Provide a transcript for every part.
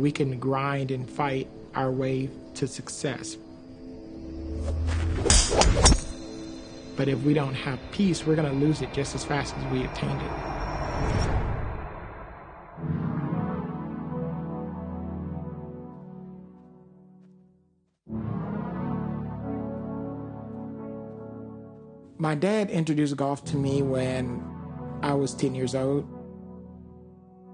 We can grind and fight our way to success. But if we don't have peace, we're going to lose it just as fast as we obtained it. My dad introduced golf to me when I was 10 years old.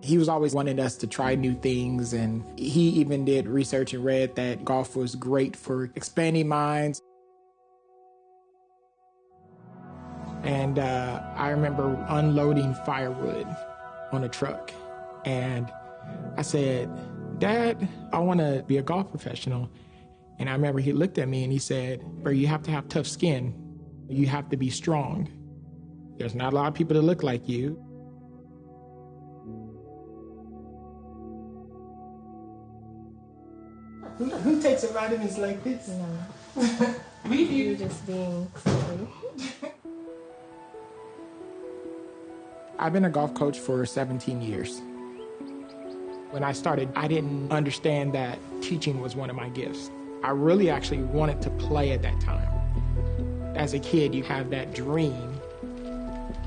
He was always wanting us to try new things, and he even did research and read that golf was great for expanding minds. And I remember unloading firewood on a truck, and I said, "Dad, I want to be a golf professional." And I remember he looked at me and he said, "Bro, you have to have tough skin. You have to be strong. There's not a lot of people that look like you." Who takes a vitamins like this? No. We do. You're just being silly. I've been a golf coach for 17 years. When I started, I didn't understand that teaching was one of my gifts. I really actually wanted to play at that time. As a kid, you have that dream.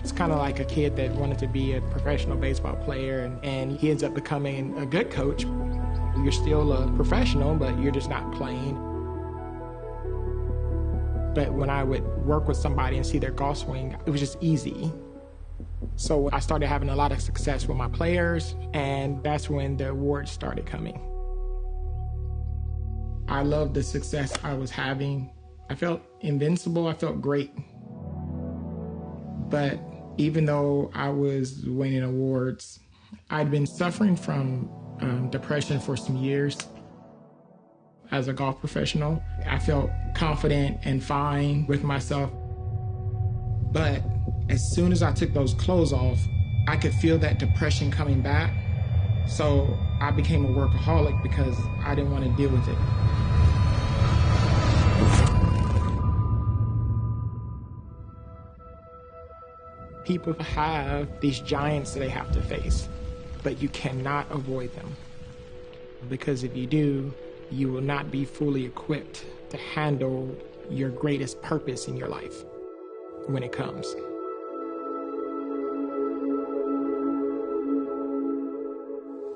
It's kind of like a kid that wanted to be a professional baseball player, and he ends up becoming a good coach. You're still a professional, but you're just not playing. But when I would work with somebody and see their golf swing, it was just easy. So I started having a lot of success with my players, and that's when the awards started coming. I loved the success I was having. I felt invincible, I felt great. But even though I was winning awards, I'd been suffering from depression for some years. As a golf professional, I felt confident and fine with myself. But as soon as I took those clothes off, I could feel that depression coming back. So I became a workaholic because I didn't want to deal with it. People have these giants that they have to face, but you cannot avoid them. Because if you do, you will not be fully equipped to handle your greatest purpose in your life when it comes.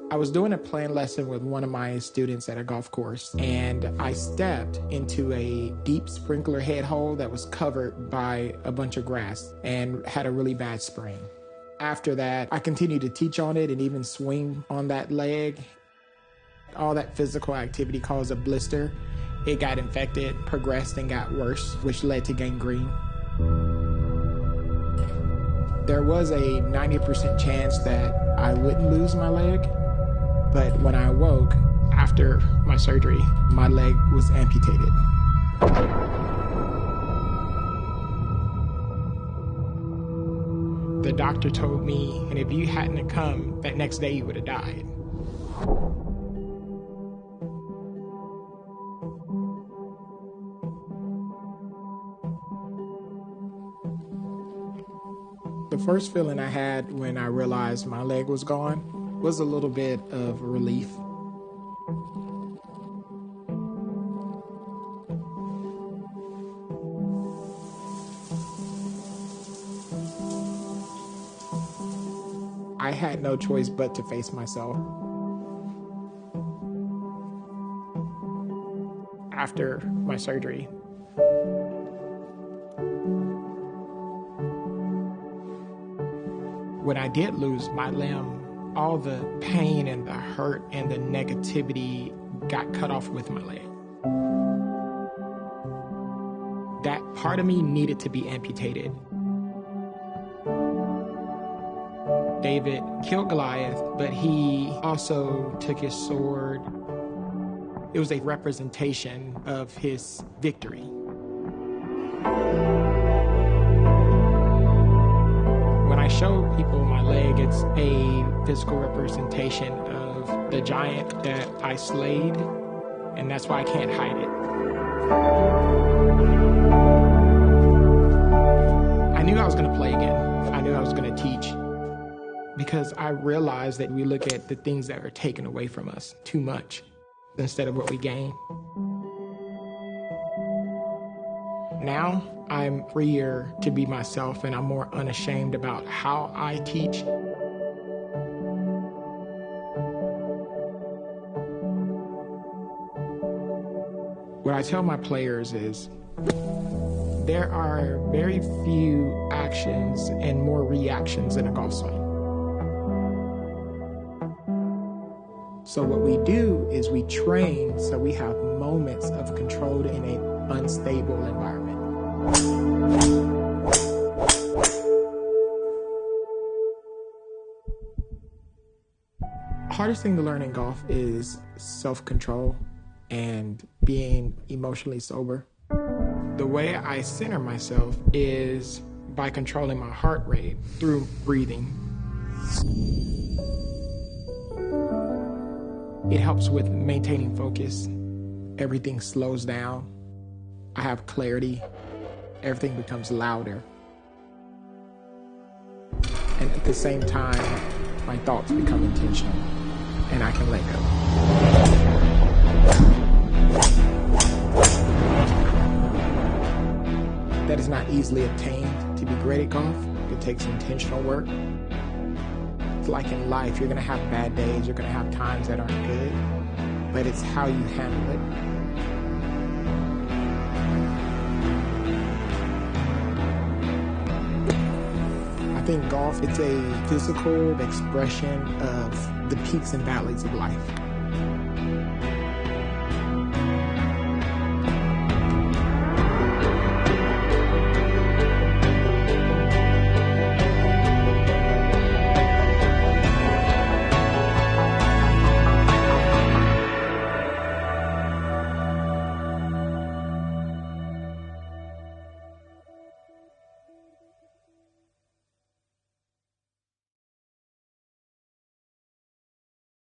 I was doing a playing lesson with one of my students at a golf course, and I stepped into a deep sprinkler head hole that was covered by a bunch of grass and had a really bad sprain. After that, I continued to teach on it and even swing on that leg. All that physical activity caused a blister. It got infected, progressed, and got worse, which led to gangrene. There was a 90% chance that I wouldn't lose my leg. But when I awoke, after my surgery, my leg was amputated. The doctor told me, and if you hadn't have come, that next day you would have died. The first feeling I had when I realized my leg was gone was a little bit of relief. I had no choice but to face myself. After my surgery, when I did lose my limb, all the pain and the hurt and the negativity got cut off with my leg. That part of me needed to be amputated. David killed Goliath, but he also took his sword. It was a representation of his victory. When I show people my leg, it's a physical representation of the giant that I slayed, and that's why I can't hide it. I knew I was going to play again. I knew I was going to teach. because I realize that we look at the things that are taken away from us too much instead of what we gain. Now, I'm freer to be myself, and I'm more unashamed about how I teach. What I tell my players is there are very few actions and more reactions in a golf swing. So what we do is we train so we have moments of control in an unstable environment. Hardest thing to learn in golf is self-control and being emotionally sober. The way I center myself is by controlling my heart rate through breathing. It helps with maintaining focus. Everything slows down. I have clarity. Everything becomes louder. And at the same time, my thoughts become intentional and I can let go. That is not easily obtained. To be great at golf, it takes intentional work. It's like in life, you're gonna have bad days, you're gonna have times that aren't good, but it's how you handle it. I think golf, it's a physical expression of the peaks and valleys of life.